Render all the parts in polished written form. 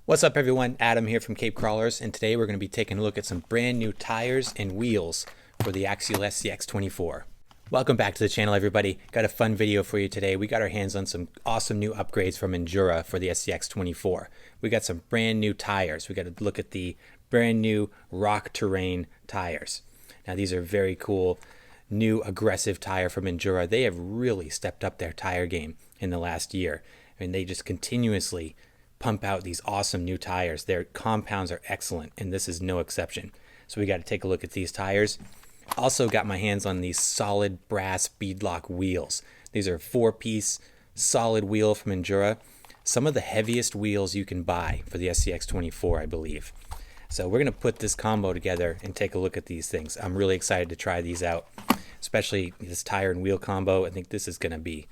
What's up everyone, Adam here from Cape Crawlers, and today we're going to be taking a look at some brand new tires and wheels for the Axial SCX24. Welcome back to the channel everybody. Got a fun video for you today. We got our hands on some awesome new upgrades from Injora for the SCX24. We got some brand new tires. We got to look at the brand new Rock Terrain tires. Now these are very cool, new aggressive tire from Injora. They have really stepped up their tire game in the last year. I mean, they just continuously pump out these awesome new tires. Their compounds are excellent, and this is no exception. So we got to take a look at these tires. Also got my hands on these solid brass beadlock wheels. These are 4-piece solid wheel from Injora. Some of the heaviest wheels you can buy for the SCX24, I believe. So we're going to put this combo together and take a look at these things. I'm really excited to try these out, especially this tire and wheel combo. I think this is going to be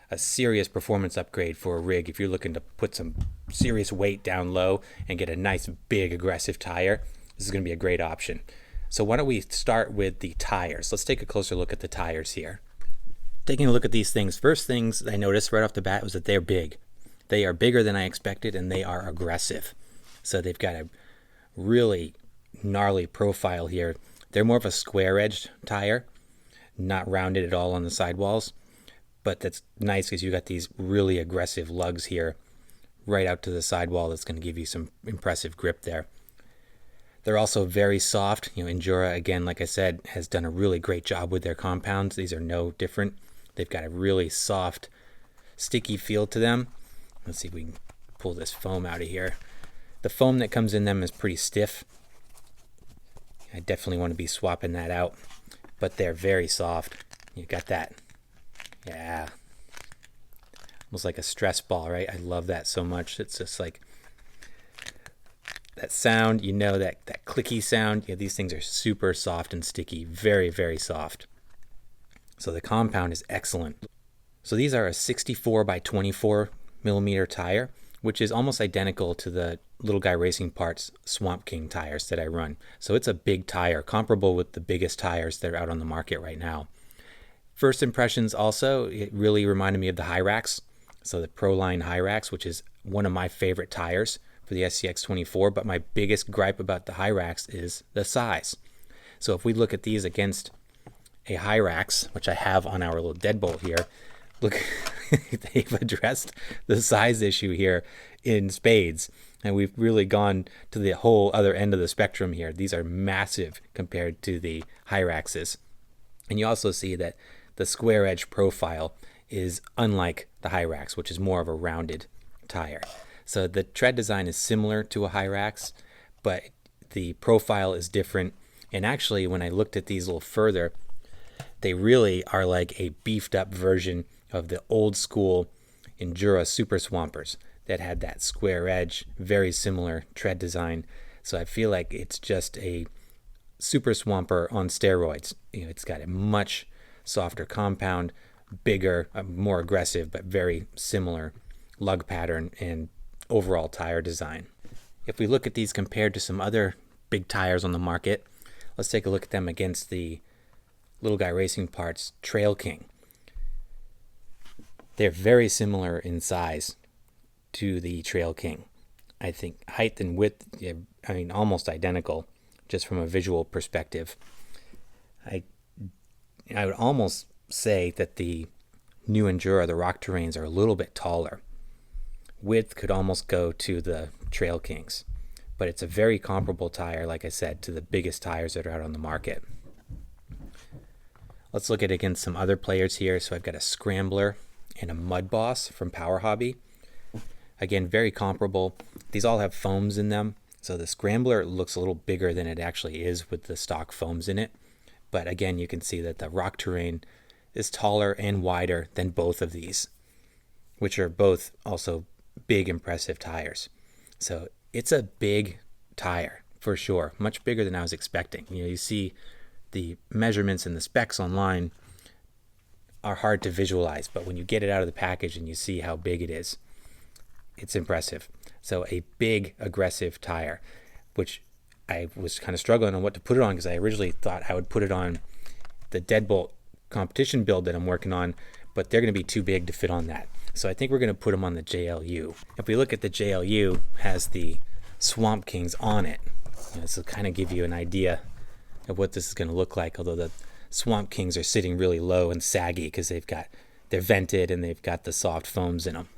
a serious performance upgrade for a rig if you're looking to put some serious weight down low and get a nice big aggressive tire. This is going to be a great option. So why don't we start with the tires. Let's take a closer look at the tires here. Taking a look at these things, first things I noticed right off the bat was that they're big. They are bigger than I expected, and they are aggressive. So they've got a really gnarly profile here. They're more of a square edged tire, not rounded at all on the sidewalls. But that's nice because you got these really aggressive lugs here right out to the sidewall. That's going to give you some impressive grip there. They're also very soft. You know, Injora, again, like I said, has done a really great job with their compounds. These are no different. They've got a really soft, sticky feel to them. Let's see if we can pull this foam out of here. The foam that comes in them is pretty stiff. I definitely want to be swapping that out, but they're very soft. You got that. Yeah, almost like a stress ball, right? I love that so much. It's just like that sound, you know, that clicky sound. Yeah, these things are super soft and sticky, very, very soft. So the compound is excellent. So these are a 64 by 24 millimeter tire, which is almost identical to the Little Guy Racing Parts Swamp King tires that I run. So it's a big tire, comparable with the biggest tires that are out on the market right now. First impressions also, it really reminded me of the Hyrax. So the Proline Hyrax, which is one of my favorite tires for the SCX24, but my biggest gripe about the Hyrax is the size. So if we look at these against a Hyrax, which I have on our little deadbolt here, look, they've addressed the size issue here in spades. And we've really gone to the whole other end of the spectrum here. These are massive compared to the Hyraxes. And you also see that the square edge profile is unlike the Hyrax, which is more of a rounded tire. So the tread design is similar to a Hyrax, but the profile is different. And actually, when I looked at these a little further, they really are like a beefed up version of the old school Injora Super Swampers that had that square edge, very similar tread design. So I feel like it's just a Super Swamper on steroids. You know, it's got a much softer compound, bigger, more aggressive, but very similar lug pattern and overall tire design. If we look at these compared to some other big tires on the market, let's take a look at them against the Little Guy Racing Parts Trail King. They're very similar in size to the Trail King. I think height and width, I mean, almost identical, just from a visual perspective. I would almost say that the new Injora, the Rock Terrains, are a little bit taller. Width could almost go to the Trail Kings, but it's a very comparable tire, like I said, to the biggest tires that are out on the market. Let's look at it against some other players here. So I've got a Scrambler and a Mud Boss from Power Hobby. Again, very comparable. These all have foams in them. So the Scrambler looks a little bigger than it actually is with the stock foams in it. But again, you can see that the Rock Terrain is taller and wider than both of these, which are both also big, impressive tires. So it's a big tire for sure, much bigger than I was expecting. You know, you see the measurements and the specs online are hard to visualize, but when you get it out of the package and you see how big it is, it's impressive. So a big, aggressive tire, which I was kind of struggling on what to put it on because I originally thought I would put it on the deadbolt competition build that I'm working on, but they're going to be too big to fit on that. So I think we're going to put them on the JLU. If we look at the JLU, has the Swamp Kings on it. This will kind of give you an idea of what this is going to look like, although the Swamp Kings are sitting really low and saggy because they're vented and they've got the soft foams in them.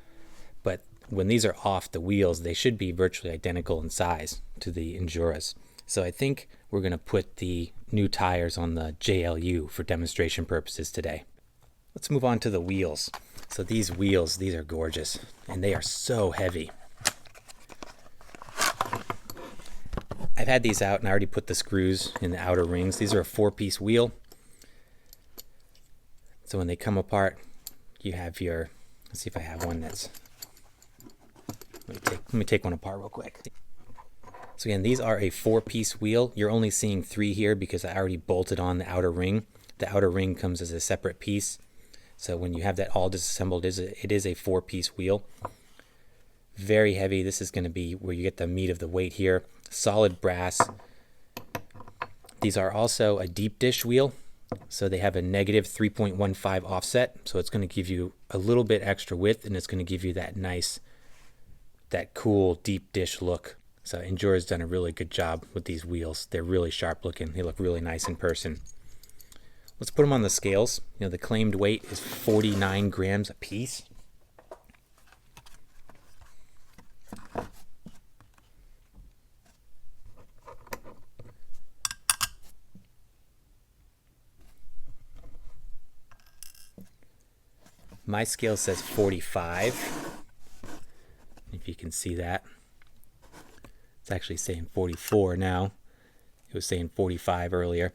But when these are off the wheels, they should be virtually identical in size to the Injoras. So I think we're going to put the new tires on the JLU for demonstration purposes today. Let's move on to the wheels. So these wheels, these are gorgeous, and they are so heavy. I've had these out and I already put the screws in the outer rings. These are a 4-piece wheel. So when they come apart, you have your, let's see if I have one that's, let me take one apart real quick. So again, these are a 4-piece wheel. You're only seeing 3 here because I already bolted on the outer ring. The outer ring comes as a separate piece. So when you have that all disassembled, it is a 4-piece wheel. Very heavy. This is going to be where you get the meat of the weight here. Solid brass. These are also a deep dish wheel. So they have a negative 3.15 offset. So it's going to give you a little bit extra width, and it's going to give you that nice, that cool deep dish look. So Injora's done a really good job with these wheels. They're really sharp looking. They look really nice in person. Let's put them on the scales. The claimed weight is 49 grams a piece. My scale says 45. If you can see that. It's actually saying 44 now. It was saying 45 earlier.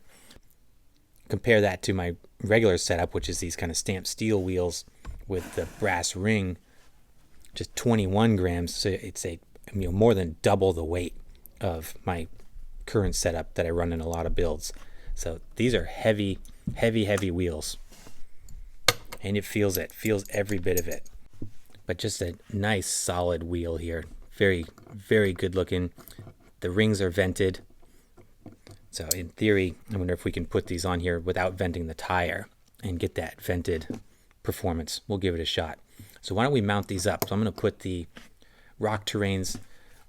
Compare that to my regular setup, which is these kind of stamped steel wheels with the brass ring, just 21 grams. So it's more than double the weight of my current setup that I run in a lot of builds. So these are heavy, heavy, heavy wheels. And it feels every bit of it. But just a nice solid wheel here. Very, very good looking. The rings are vented. So in theory, I wonder if we can put these on here without venting the tire and get that vented performance. We'll give it a shot. So why don't we mount these up? So I'm going to put the Rock Terrains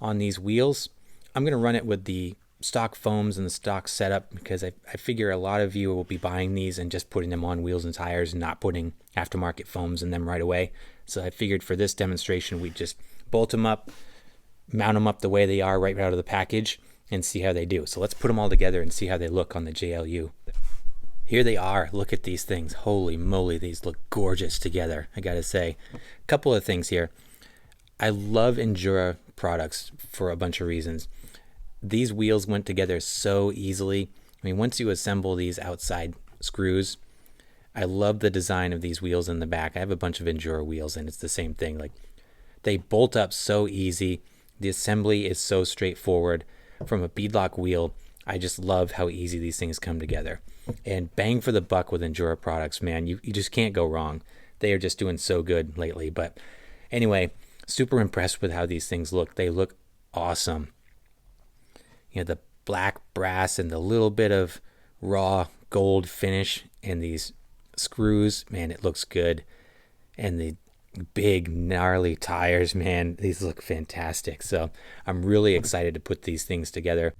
on these wheels. I'm going to run it with the stock foams and the stock setup because I figure a lot of you will be buying these and just putting them on wheels and tires and not putting aftermarket foams in them right away. So I figured for this demonstration, we'd just bolt them up, mount them up the way they are right out of the package, and see how they do. So let's put them all together and see how they look on the JLU. Here they are. Look at these things. Holy moly, these look gorgeous together, I gotta say. A couple of things here. I love Injora products for a bunch of reasons. These wheels went together so easily. I mean, once you assemble these outside screws, I love the design of these wheels in the back. I have a bunch of Injora wheels and it's the same thing. Like, they bolt up so easy. The assembly is so straightforward. From a beadlock wheel, I just love how easy these things come together. And bang for the buck with Injora products, man. You just can't go wrong. They are just doing so good lately. But anyway, super impressed with how these things look. They look awesome. The black brass and the little bit of raw gold finish and these screws, man, it looks good. And the big gnarly tires, man, these look fantastic. So I'm really excited to put these things together.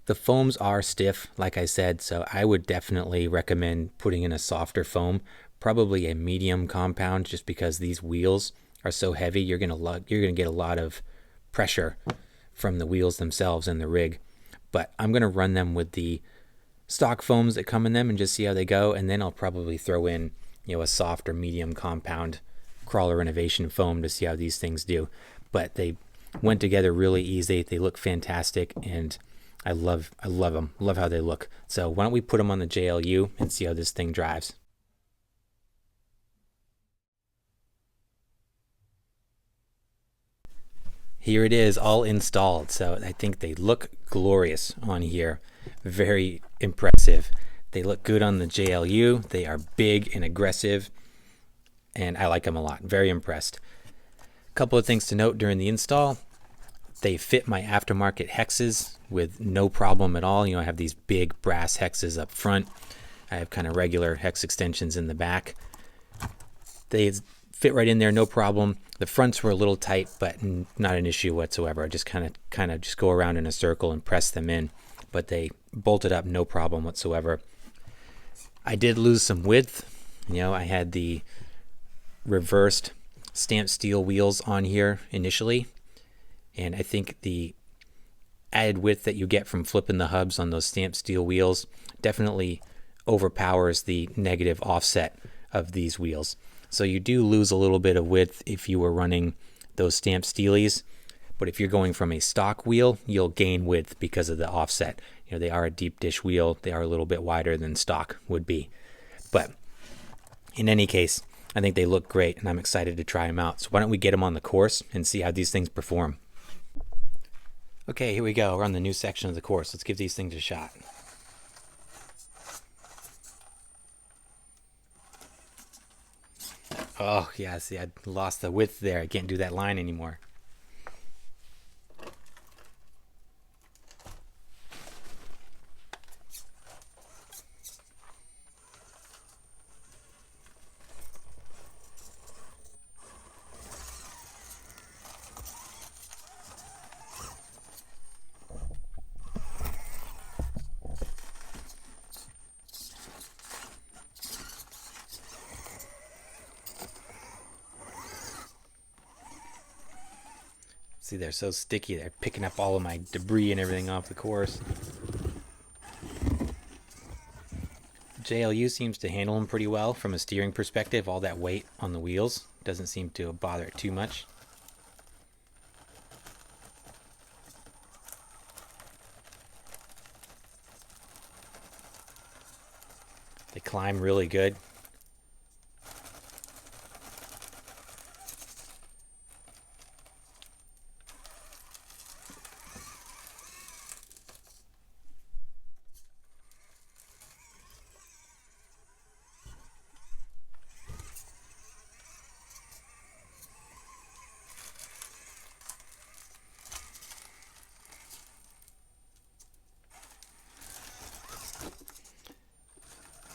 The foams are stiff, like I said, so I would definitely recommend putting in a softer foam, probably a medium compound, just because these wheels are so heavy. You're gonna get a lot of pressure from the wheels themselves and the rig. But I'm gonna run them with the stock foams that come in them and just see how they go, and then I'll probably throw in a soft or medium compound Crawler Innovation foam to see how these things do. But they went together really easy. They look fantastic, and I love them. Love how they look. So why don't we put them on the JLU and see how this thing drives. Here it is, all installed. So I think they look glorious on here. Very impressive. They look good on the JLU. They are big and aggressive, and I like them a lot. Very impressed. A couple of things to note during the install. They fit my aftermarket hexes with no problem at all. I have these big brass hexes up front. I have kind of regular hex extensions in the back. They fit right in there, no problem. The fronts were a little tight, but not an issue whatsoever. I just kind of just go around in a circle and press them in, but they bolted up no problem whatsoever. I did lose some width. You know, I had the reversed stamped steel wheels on here initially, and I think the added width that you get from flipping the hubs on those stamped steel wheels definitely overpowers the negative offset of these wheels. So you do lose a little bit of width if you were running those stamped steelies, but if you're going from a stock wheel, you'll gain width because of the offset. You know, they are a deep dish wheel. They are a little bit wider than stock would be. But in any case, I think they look great, and I'm excited to try them out. So why don't we get them on the course and see how these things perform. Okay, here we go. We're on the new section of the course. Let's give these things a shot. Oh, yeah, see, I lost the width there. I can't do that line anymore. See, they're so sticky. They're picking up all of my debris and everything off the course. JLU seems to handle them pretty well from a steering perspective. All that weight on the wheels doesn't seem to bother it too much. They climb really good.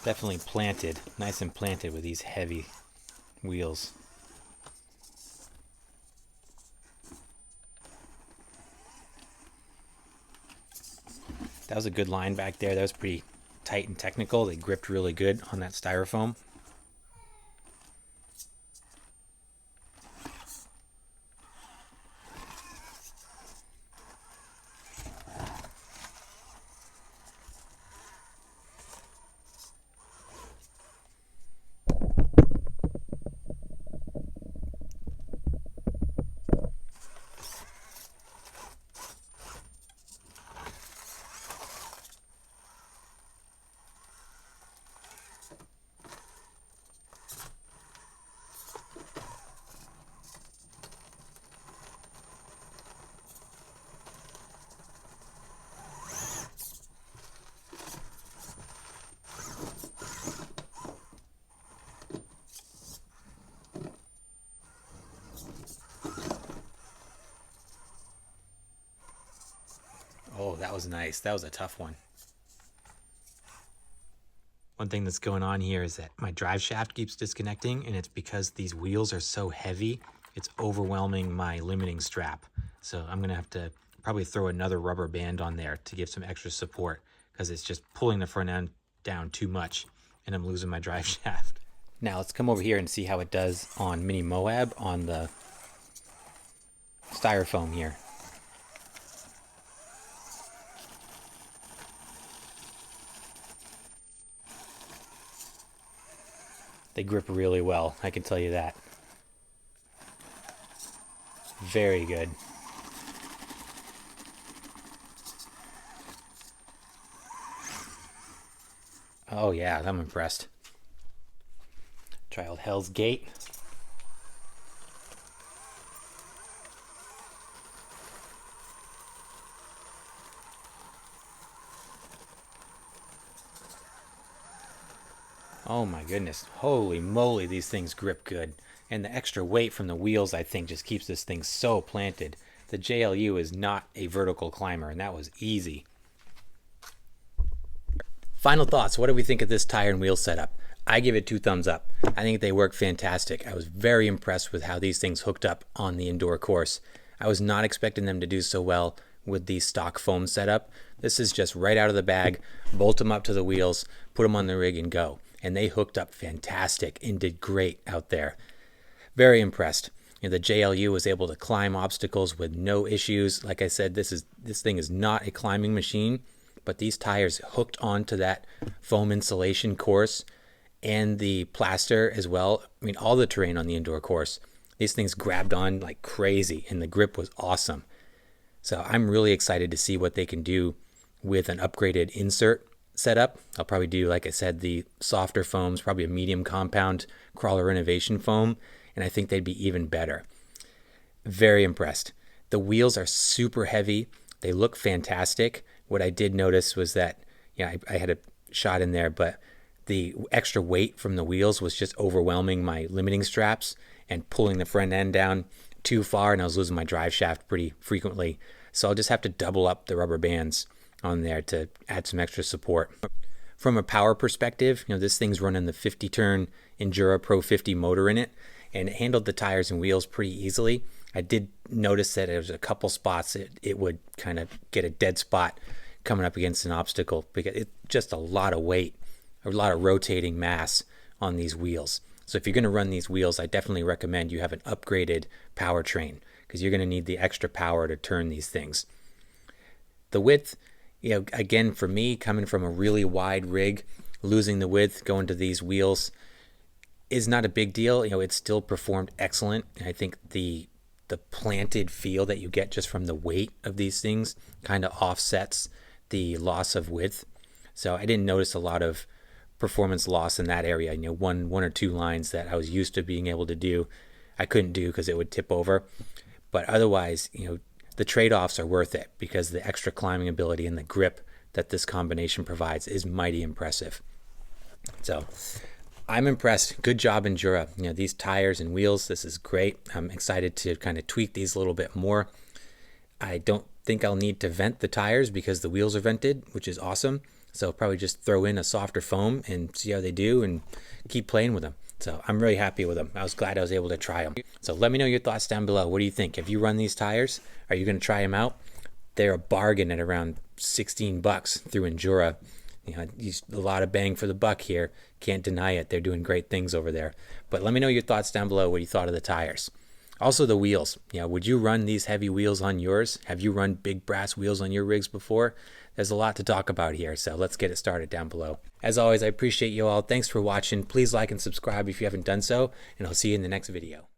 Definitely planted, nice and planted with these heavy wheels. That was a good line back there. That was pretty tight and technical. They gripped really good on that styrofoam. Oh, that was nice. That was a tough one. One thing that's going on here is that my drive shaft keeps disconnecting, and it's because these wheels are so heavy, it's overwhelming my limiting strap. So I'm gonna have to probably throw another rubber band on there to give some extra support, because it's just pulling the front end down too much and I'm losing my drive shaft. Now let's come over here and see how it does on Mini Moab on the styrofoam here. They grip really well, I can tell you that. Very good. Oh yeah, I'm impressed. Try old Hell's Gate. Oh my goodness, holy moly, these things grip good. And the extra weight from the wheels, I think, just keeps this thing so planted. The JLU is not a vertical climber, and that was easy. Final thoughts, what do we think of this tire and wheel setup? I give it 2 thumbs up. I think they work fantastic. I was very impressed with how these things hooked up on the indoor course. I was not expecting them to do so well with the stock foam setup. This is just right out of the bag, bolt them up to the wheels, put them on the rig and go. And they hooked up fantastic and did great out there. Very impressed. You know, the JLU was able to climb obstacles with no issues. Like I said, this thing is not a climbing machine, but these tires hooked onto that foam insulation course and the plaster as well. I mean, all the terrain on the indoor course. These things grabbed on like crazy and the grip was awesome. So I'm really excited to see what they can do with an upgraded insert setup. I'll probably do, like I said, the softer foams, probably a medium compound Crawler Innovation foam, and I think they'd be even better. Very impressed. The wheels are super heavy. They look fantastic. What I did notice was that, yeah, I had a shot in there, but the extra weight from the wheels was just overwhelming my limiting straps and pulling the front end down too far, and I was losing my drive shaft pretty frequently. So I'll just have to double up the rubber bands on there to add some extra support. From a power perspective, you know, this thing's running the 50-turn Injora Pro 50 motor in it, and it handled the tires and wheels pretty easily. I did notice that there was a couple spots it would kind of get a dead spot coming up against an obstacle because it's just a lot of weight, a lot of rotating mass on these wheels. So if you're going to run these wheels, I definitely recommend you have an upgraded powertrain because you're going to need the extra power to turn these things. The width, you know, again, for me, coming from a really wide rig, losing the width going to these wheels is not a big deal. You know, it still performed excellent. And I think the planted feel that you get just from the weight of these things kind of offsets the loss of width. So I didn't notice a lot of performance loss in that area. You know, one or two lines that I was used to being able to do, I couldn't do because it would tip over. But otherwise, you know, the trade-offs are worth it because the extra climbing ability and the grip that this combination provides is mighty impressive. So I'm impressed. Good job, Injora. You know, these tires and wheels, this is great. I'm excited to kind of tweak these a little bit more. I don't think I'll need to vent the tires because the wheels are vented, which is awesome. So I'll probably just throw in a softer foam and see how they do and keep playing with them. So I'm really happy with them. I was glad I was able to try them. So let me know your thoughts down below. What do you think? Have you run these tires? Are you going to try them out? They're a bargain at around $16 through Injora. You know, a lot of bang for the buck here. Can't deny it. They're doing great things over there. But let me know your thoughts down below, what you thought of the tires. Also the wheels. You know, would you run these heavy wheels on yours? Have you run big brass wheels on your rigs before? There's a lot to talk about here, so let's get it started down below. As always, I appreciate you all. Thanks for watching. Please like and subscribe if you haven't done so, and I'll see you in the next video.